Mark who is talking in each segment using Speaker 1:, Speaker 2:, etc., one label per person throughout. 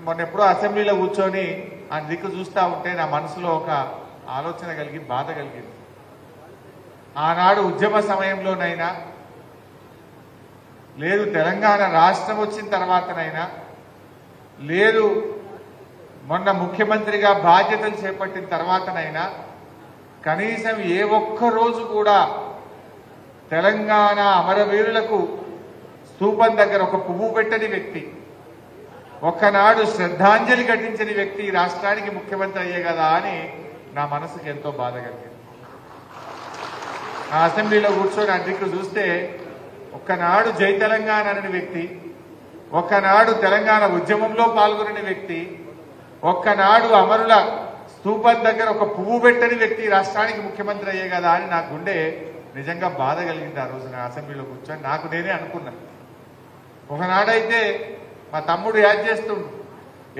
Speaker 1: మొన్న ఎప్పుడో అసెంబ్లీలో కూర్చొని ఆ దిక్కు చూస్తూ ఉంటే నా మనసులో ఒక ఆలోచన కలిగి బాధ కలిగింది. ఆనాడు ఉద్యమ సమయంలోనైనా లేదు, తెలంగాణ రాష్ట్రం వచ్చిన తర్వాతనైనా లేదు, మొన్న ముఖ్యమంత్రిగా బాధ్యతలు చేపట్టిన తర్వాతనైనా కనీసం ఏ ఒక్క రోజు కూడా తెలంగాణ అమరవీరులకు స్తూపం దగ్గర ఒక పువ్వు పెట్టని వ్యక్తి, ఒక్కనాడు శ్రద్ధాంజలి ఘటించని వ్యక్తి ఈ రాష్ట్రానికి ముఖ్యమంత్రి అయ్యే కదా అని నా మనసుకు ఎంతో బాధ కలిగింది. ఆ అసెంబ్లీలో కూర్చొని అధ్యక్షుడు చూస్తే ఒక్కనాడు జై తెలంగాణ అనే వ్యక్తి, ఒక్కనాడు తెలంగాణ ఉద్యమంలో పాల్గొనని వ్యక్తి, ఒక్కనాడు అమరుల స్తూపం దగ్గర ఒక పువ్వు పెట్టని వ్యక్తి రాష్ట్రానికి ముఖ్యమంత్రి అయ్యే కదా అని నా గుండె నిజంగా బాధ కలిగింది. ఆ రోజు నా అసెంబ్లీలో కూర్చొని నాకు నేనే అనుకున్నా, ఒకనాడైతే మా తమ్ముడు యాడ్ చేస్తుండు,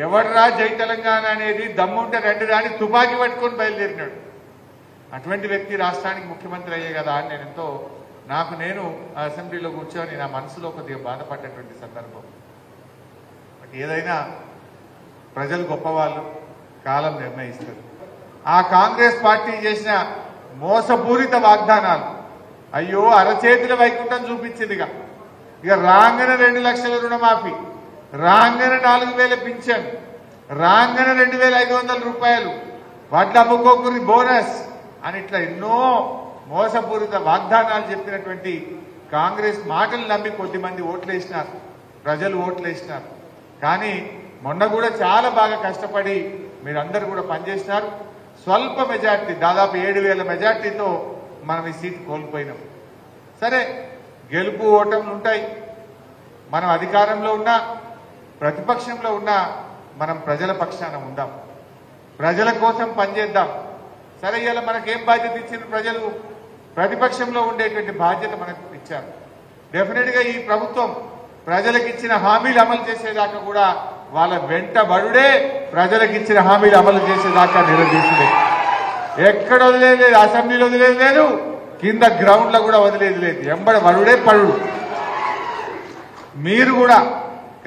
Speaker 1: ఎవడరా జై తెలంగాణ అనేది దమ్ముంటే రెండు రాని తుపాకీ పట్టుకొని బయలుదేరినాడు. అటువంటి వ్యక్తి రాష్ట్రానికి ముఖ్యమంత్రి అయ్యే కదా అని నేను ఎంతో నాకు నేను అసెంబ్లీలో కూర్చొని నా మనసులో కొద్దిగా బాధపడ్డటువంటి సందర్భం. బట్ ఏదైనా ప్రజలు గొప్పవాళ్ళు, కాలం నిర్ణయిస్తారు. ఆ కాంగ్రెస్ పార్టీ చేసిన మోసపూరిత వాగ్దానాలు అయ్యో అరచేతుల వైకుంఠం చూపించిందిగా. ఇక రాంగన 2 లక్షల రుణమాఫీ, రాంగన 4,000 పింఛన్, రాంగన 2,500 రూపాయలు, వడ్ల అమ్ముకోకుని బోనస్ అని ఇట్లా ఎన్నో మోసపూరిత వాగ్దానాలు చెప్పినటువంటి కాంగ్రెస్ మాటలు నమ్మి కొద్దిమంది ఓట్లేసినారు, ప్రజలు ఓట్లేసినారు. కానీ మొన్న కూడా చాలా బాగా కష్టపడి మీరందరూ కూడా పనిచేసినారు. స్వల్ప మెజార్టీ, దాదాపు 7,000 మెజార్టీతో మనం ఈ సీట్ కోల్పోయినాం. సరే, గెలుపు ఓటములు ఉంటాయి. మనం అధికారంలో ఉన్నా ప్రతిపక్షంలో ఉన్నా మనం ప్రజల పక్షాన ఉందాం, ప్రజల కోసం పనిచేద్దాం. సరే, ఇలా మనకేం బాధ్యత ఇచ్చిన ప్రజలు, ప్రతిపక్షంలో ఉండేటువంటి బాధ్యత మనకు ఇచ్చారు. డెఫినెట్గా ఈ ప్రభుత్వం ప్రజలకు ఇచ్చిన హామీలు అమలు చేసేదాకా కూడా వాళ్ళ వెంటబడుడే, ప్రజలకు ఇచ్చిన హామీలు అమలు చేసేదాకా నిలదీసుడే. ఎక్కడ వదిలేదు లేదు, అసెంబ్లీలో వదిలేదు లేదు, కింద గ్రౌండ్ లో కూడా వదిలేదు లేదు, ఎంబడ వరుడే పరుడు. మీరు కూడా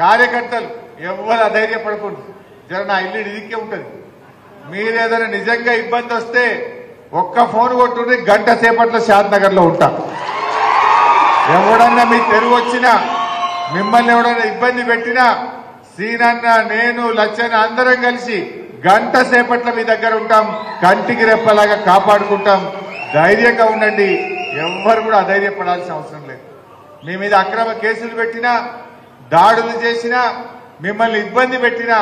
Speaker 1: కార్యకర్తలు ఎవరు అధైర్యపడకుండా, జర నా ఇల్లు ఇదికే ఉంటుంది. మీరేదైనా నిజంగా ఇబ్బంది వస్తే ఒక్క ఫోన్ కొట్టుండి, గంట సేపట్లో షాద్నగర్ లో ఉంటా. ఎవడన్నా మీ తెరువు వచ్చినా, మిమ్మల్ని ఎవడన్నా ఇబ్బంది పెట్టినా సీనన్న, నేను, లచ్చన్న అందరం కలిసి గంట సేపట్ల మీ దగ్గర ఉంటాం, కంటికి రెప్పలాగా కాపాడుకుంటాం. ధైర్యంగా ఉండండి, ఎవ్వరు కూడా అధైర్యపడాల్సిన అవసరం లేదు. మీ మీద అక్రమ కేసులు పెట్టినా, దాడులు చేసినా, మిమ్మల్ని ఇబ్బంది పెట్టినా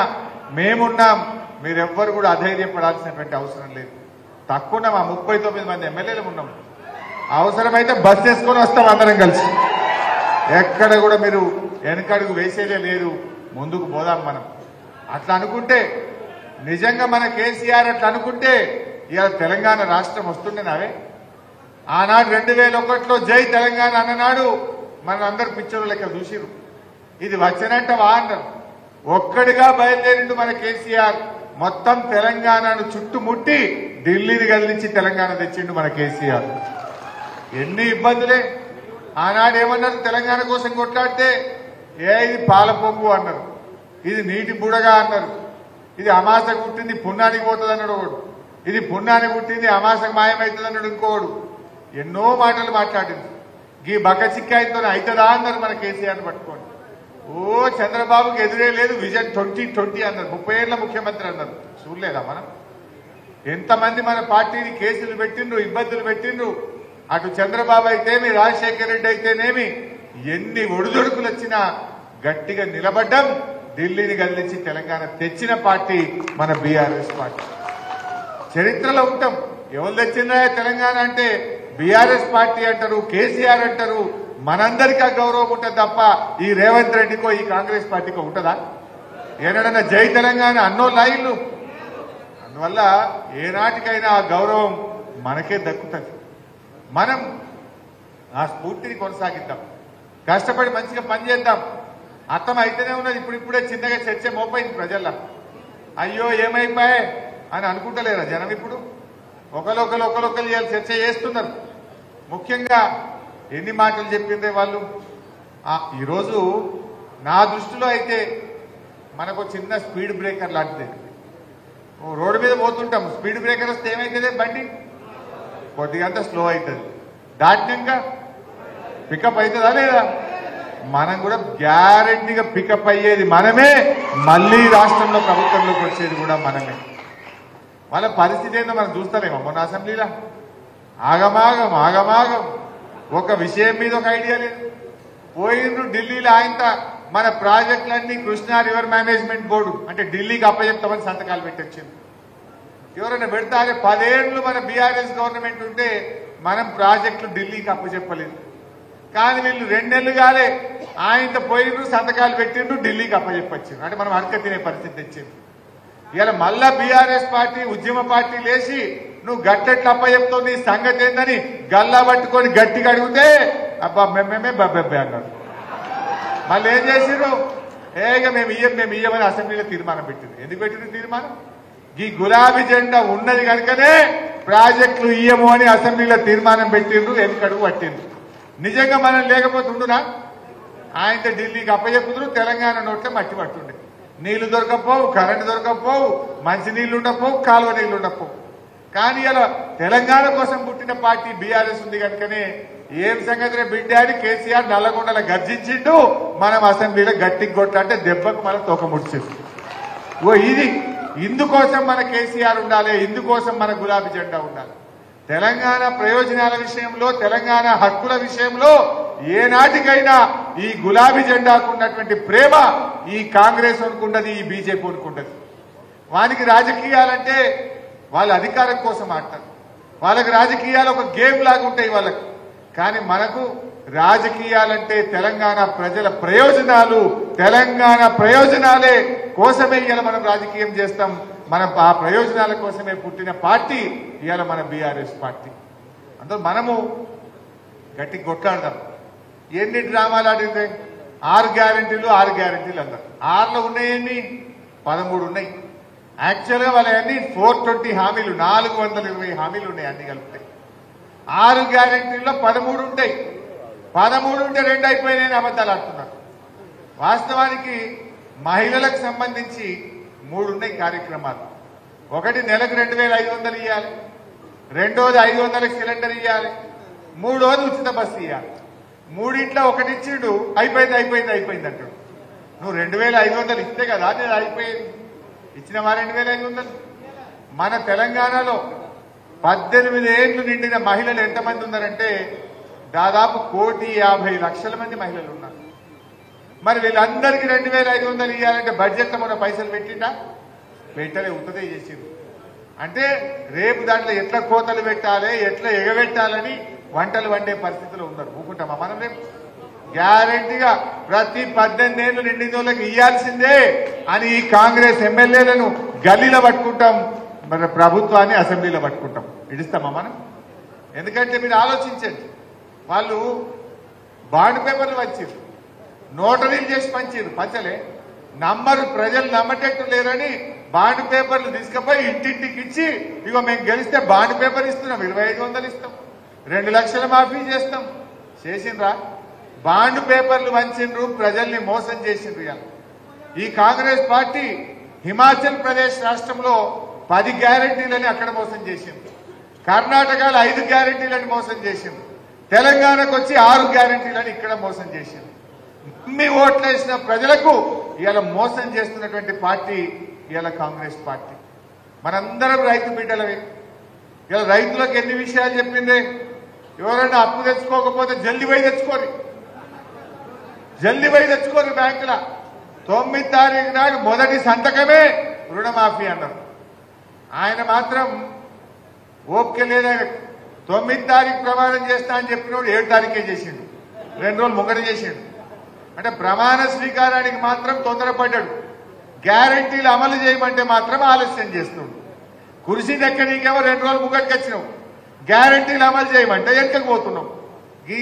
Speaker 1: మేమున్నాం. మీరెవ్వరు కూడా అధైర్యపడాల్సినటువంటి అవసరం లేదు. తక్కువ మా 39 మంది ఎమ్మెల్యేలు ఉన్నాం. అవసరమైతే బస్ చేసుకొని వస్తాం అందరం కలిసి. ఎక్కడ కూడా మీరు వెనకడుగు వేసేదే లేదు, ముందుకు పోదాం మనం. అట్లా అనుకుంటే, నిజంగా మన కేసీఆర్ అట్లా అనుకుంటే ఇవాళ తెలంగాణ రాష్ట్రం వస్తుండేనావే. ఆనాడు 2001లో జై తెలంగాణ అన్ననాడు మన అందరు పిక్చర్లు లెక్క చూసిరు. ఇది వచ్చినట్ట అన్నారు. ఒక్కడిగా బయలుదేరిండు మన కేసీఆర్. మొత్తం తెలంగాణను చుట్టుముట్టి ఢిల్లీని కదిలించి తెలంగాణ తెచ్చిండు మన కేసీఆర్. ఎన్ని ఇబ్బందులే. ఆనాడు ఏమన్నారు, తెలంగాణ కోసం కొట్లాడితే ఇది పాల పొంగు అన్నారు, ఇది నీటి బుడగా అన్నారు, ఇది అమాస పుట్టింది పుణ్యానికి పోతుంది అన్నాడు ఒకడు, ఇది పుణ్యానికి పుట్టింది అమాసకు మాయమవుతుంది అన్నాడు ఇంకోడు. ఎన్నో మాటలు మాట్లాడింది. ఈ బక్క చిక్కాయితో అవుతుందా అన్నారు మన కేసీఆర్ని పట్టుకోండి. ఓ చంద్రబాబుకి ఎదురే లేదు, విజన్ 2020 అన్నారు, 30 ఏళ్ల ముఖ్యమంత్రి అన్నారు. చూడలేదా మనం? ఎంతమంది మన పార్టీని కేసులు పెట్టిండ్రు, ఇబ్బందులు పెట్టిండ్రు. అటు చంద్రబాబు అయితేమి, రాజశేఖర రెడ్డి అయితేనేమి, ఎన్ని ఒడిదొడుకులు వచ్చినా గట్టిగా నిలబడ్డం. ఢిల్లీని కదిలించి తెలంగాణ తెచ్చిన పార్టీ మన బీఆర్ఎస్ పార్టీ. చరిత్రలో ఉంటాం. ఎవరు తెచ్చినా తెలంగాణ అంటే బీఆర్ఎస్ పార్టీ అంటారు, కేసీఆర్ అంటారు. మనందరికీ ఆ గౌరవం ఉంటుంది తప్ప ఈ రేవంత్ రెడ్డికో ఈ కాంగ్రెస్ పార్టీకో ఉంటుందా? ఏనాడన్నా జై తెలంగాణ అన్నో లాయిల్లు. అందువల్ల ఏనాటికైనా ఆ గౌరవం మనకే దక్కుతుంది. మనం ఆ స్ఫూర్తిని కొనసాగిద్దాం, కష్టపడి మంచిగా పనిచేద్దాం. అర్థం అయితేనే ఉన్నది. ఇప్పుడిప్పుడే చిన్నగా చర్చ మోపైంది ప్రజల్లో. అయ్యో ఏమైపోయాయి అని అనుకుంటలేరా జనం? ఇప్పుడు ఒకరొకరు చర్చ చేస్తున్నారు. ముఖ్యంగా ఎన్ని మాటలు చెప్పిందే వాళ్ళు. ఈరోజు నా దృష్టిలో అయితే మనకు చిన్న స్పీడ్ బ్రేకర్ లాంటిది. రోడ్డు మీద పోతుంటాం, స్పీడ్ బ్రేకర్ వస్తే ఏమవుతుంది? బండి కొద్దిగంతా స్లో అవుతుంది, దాటినాక పికప్ అవుతుందా లేదా? మనం కూడా గ్యారెంటీగా పికప్ అయ్యేది మనమే, మళ్ళీ రాష్ట్రంలో ప్రభుత్వంలోకి వచ్చేది కూడా మనమే. వాళ్ళ పరిస్థితి ఏందో మనం చూస్తారేమో. మొన్న అసెంబ్లీలో ఆగమాగం ఆగమాగం, ఒక విషయం మీద ఒక ఐడియా లేదు. పోయిండ్రు ఢిల్లీలో ఆయన మన ప్రాజెక్టులన్నీ కృష్ణా రివర్ మేనేజ్మెంట్ బోర్డు అంటే ఢిల్లీకి అప్పచెప్తామని సంతకాలు పెట్టొచ్చింది. ఎవరైనా పెడతారే? 10 ఏళ్లు మన బీఆర్ఎస్ గవర్నమెంట్ ఉంటే మనం ప్రాజెక్టులు ఢిల్లీకి అప్పచెప్పలేదు. కానీ వీళ్ళు 2 నెలలు కాలే ఆయనతో పోయిండ్రు, సంతకాలు పెట్టిండ్రు, ఢిల్లీకి అప్పచెప్పొచ్చిండ్రు. అంటే మనం అడక తినే పరిస్థితి తెచ్చింది. ఇలా మళ్ళా బీఆర్ఎస్ పార్టీ ఉద్యమ పార్టీ లేచి నువ్వు గట్టెట్లు అప్పచెప్తావు, నీ సంగతి ఏందని గల్లా పట్టుకొని గట్టిగా అడిగితే అబ్బా మేమే బబ్బెబ్బే అన్నారు. మళ్ళీ ఏం చేసిర్రు? ఇక మేము ఇయ్యమని అసెంబ్లీలో తీర్మానం పెట్టింది. ఎందుకు పెట్టింది తీర్మానం? ఈ గులాబీ జెండా ఉన్నది కనుకనే ప్రాజెక్టులు ఇయ్యము అని అసెంబ్లీలో తీర్మానం పెట్టిండ్రు, వెనుకడుగు పట్టిండ్రు. నిజంగా మనం లేకపోతే ఉండునా? ఆయనతో ఢిల్లీకి అప్పచెప్పుదురు, తెలంగాణ నోట్లే మట్టి పట్టుండే. నీళ్లు దొరకపోవు, కరెంటు దొరకపోవు, మంచి నీళ్లు ఉండకపోవు, కాలువ నీళ్లు ఉండకపోవు. కానీ ఇలా తెలంగాణ కోసం పుట్టిన పార్టీ బీఆర్ఎస్ ఉంది కనుకనే ఏం సంగతి బిడ్డ అని కేసీఆర్ నల్లగొండల గర్జించిండు, మనం అసెంబ్లీలో గట్టికి కొట్టాలంటే దెబ్బకు మనం తోక ముడిచింది. ఇది ఇందుకోసం మన కేసీఆర్ ఉండాలి, ఇందుకోసం మన గులాబీ జెండా ఉండాలి. తెలంగాణ ప్రయోజనాల విషయంలో, తెలంగాణ హక్కుల విషయంలో ఏనాటికైనా ఈ గులాబీ జెండాకు ఉన్నటువంటి ప్రేమ ఈ కాంగ్రెస్ అనుకుంటది, ఈ బీజేపీ అనుకుంటది. వానికి రాజకీయాలంటే వాళ్ళ అధికారం కోసం ఆడతారు, వాళ్ళకి రాజకీయాలు ఒక గేమ్ లాగా ఉంటాయి వాళ్ళకి. కానీ మనకు రాజకీయాలంటే తెలంగాణ ప్రజల ప్రయోజనాలు, తెలంగాణ ప్రయోజనాలే కోసమే ఇవాళ మనం రాజకీయం చేస్తాం. మనం ఆ ప్రయోజనాల కోసమే పుట్టిన పార్టీ ఇవాళ మన బీఆర్ఎస్ పార్టీ. అందులో మనము గట్టి కొట్లాడదాం. ఎన్ని డ్రామాలు ఆడిందే? 6 గ్యారెంటీలు అన్నారు. 6లో ఉన్నాయని 13 ఉన్నాయి. యాక్చువల్గా వాళ్ళన్నీ 420 హామీలు, 420 హామీలు ఉన్నాయి అన్ని కలిపితే. 6 గ్యారెంటీల్లో 13 ఉంటాయి. 13 ఉంటే 2 అయిపోయినాయని అబద్ధాలు ఆడుతున్నారు. వాస్తవానికి మహిళలకు సంబంధించి 3 ఉన్నాయి కార్యక్రమాలు. ఒకటి నెలకు 2500 ఇవ్వాలి, రెండోది 500కి సిలిండర్ ఇవ్వాలి, మూడోది ఉచిత బస్సు ఇవ్వాలి. మూడింట్లో ఒకటి ఇచ్చిండు, అయిపోయింది అంటాడు. నువ్వు 2500 ఇస్తే కదా నేను అయిపోయేది. ఇచ్చినవా 2500? మన తెలంగాణలో 18 ఏళ్లు నిండిన మహిళలు ఎంతమంది ఉన్నారంటే దాదాపు 1,50,00,000 మంది మహిళలు ఉన్నారు. మరి వీళ్ళందరికీ 2500 ఇవ్వాలంటే బడ్జెట్లో మన పైసలు పెట్టిండా? పెట్టలే, ఉత్తదే చేసిండు. అంటే రేపు దాంట్లో ఎట్లా కోతలు పెట్టాలి, ఎట్లా ఎగబెట్టాలని వంటలు వండే పరిస్థితిలో ఉన్నారు. ఊకుంటామా మనం? రేపు గ్యారెంటీగా ప్రతి 18 ఏళ్లు నిండిన వాళ్ళకి ఇవ్వాల్సిందే అని ఈ కాంగ్రెస్ ఎమ్మెల్యేలను గల్లీలో పట్టుకుంటాం, మన ప్రభుత్వాన్ని అసెంబ్లీలో పట్టుకుంటాం. ఇడిస్తామా మనం? ఎందుకంటే మీరు ఆలోచించండి, వాళ్ళు బాండ్ పేపర్లు వచ్చిర్రు, నోటరీలు చేసి పంచలే, నమ్మరు, ప్రజలు నమ్మటట్టు లేరని బాండ్ పేపర్లు తీసుకుపోయి ఇంటింటికి ఇచ్చి ఇగో మేము గెలిస్తే బాండ్ పేపర్ ఇస్తున్నాం, 2500 ఇస్తాం, 2 లక్షల మాఫీ చేస్తాం. చేసిండ్రా? బాండ్ పేపర్లు వంచిండ్రు, ప్రజల్ని మోసం చేసిండ్రు. ఈ కాంగ్రెస్ పార్టీ హిమాచల్ ప్రదేశ్ రాష్ట్రంలో 10 గ్యారెంటీలని అక్కడ మోసం చేసింది, కర్ణాటకలో 5 గ్యారెంటీలని మోసం చేసింది, తెలంగాణకు వచ్చి 6 గ్యారెంటీలని ఇక్కడ మోసం చేసింది. మీ ఓట్లేసిన ప్రజలకు ఇలా మోసం చేస్తున్నటువంటి పార్టీ ఇలా కాంగ్రెస్ పార్టీ. మనందరం రైతు బిడ్డలవి. ఇలా రైతులకు ఎన్ని విషయాలు చెప్పిందే. ఎవరైనా అప్పు తెచ్చుకోకపోతే జల్దీ పోయి తెచ్చుకోరు బ్యాంకుల. 9వ తారీఖు నాడు మొదటి సంతకమే రుణమాఫీ అన్నారు. ఆయన మాత్రం ఓపిక లేదా. 9వ తారీఖు ప్రమాణం చేస్తా అని చెప్పినోడు 7వ తారీఖే చేసిండు, 2 రోజులు ముంగట చేసిండు. అంటే ప్రమాణ స్వీకారానికి మాత్రం తొందరపడ్డాడు, గ్యారెంటీలు అమలు చేయమంటే మాత్రం ఆలస్యం చేస్తున్నాడు. కుర్చీ దక్కనీకేమో 2 రోజులు ముంగటికి వచ్చినావు, గ్యారెంటీలు అమలు చేయమంటే వెనకకు పోతున్నావు.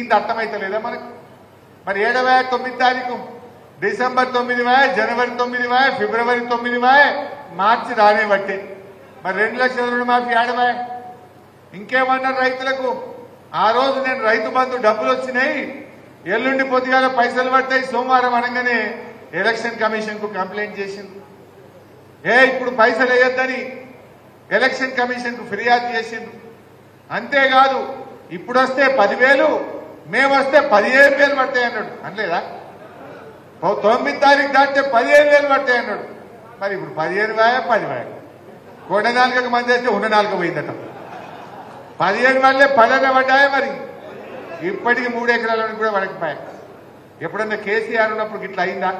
Speaker 1: ఇంత అర్థమైతలేదా మనకు? మరి 7వ 9వ తారీఖు, డిసెంబర్ 9, జనవరి 9, ఫిబ్రవరి 9, మార్చి రానే బట్టే. మరి 2 లక్షల రుణమాఫీ ఆడవా? ఇంకేమన్నారు రైతులకు? ఆ రోజు నేను రైతు బంధు డబ్బులు వచ్చినాయి, ఎల్లుండి పొద్దుగాల పైసలు పడతాయి, సోమవారం అనగానే ఎలక్షన్ కమిషన్ కు కంప్లైంట్ చేసింది. ఇప్పుడు పైసలు వేయొద్దని ఎలక్షన్ కమిషన్ కు ఫిర్యాదు చేసింది. అంతేకాదు ఇప్పుడు వస్తే 10,000 మేము వస్తే 15,000 పడతాయి అన్నాడు. అనలేదా? 9 తారీఖు దాటితే 15,000 పడతాయి అన్నాడు. మరి ఇప్పుడు 15,000 కొండ 4 మంది అయితే ఉన్న 4 పోయిందట. 15 వాళ్ళే 10 పడ్డాయా? మరి ఇప్పటికి 3 ఎకరాలను కూడా పడకపోయా. ఎప్పుడన్నా కేసీఆర్ ఉన్నప్పుడు ఇట్లా అయిందా?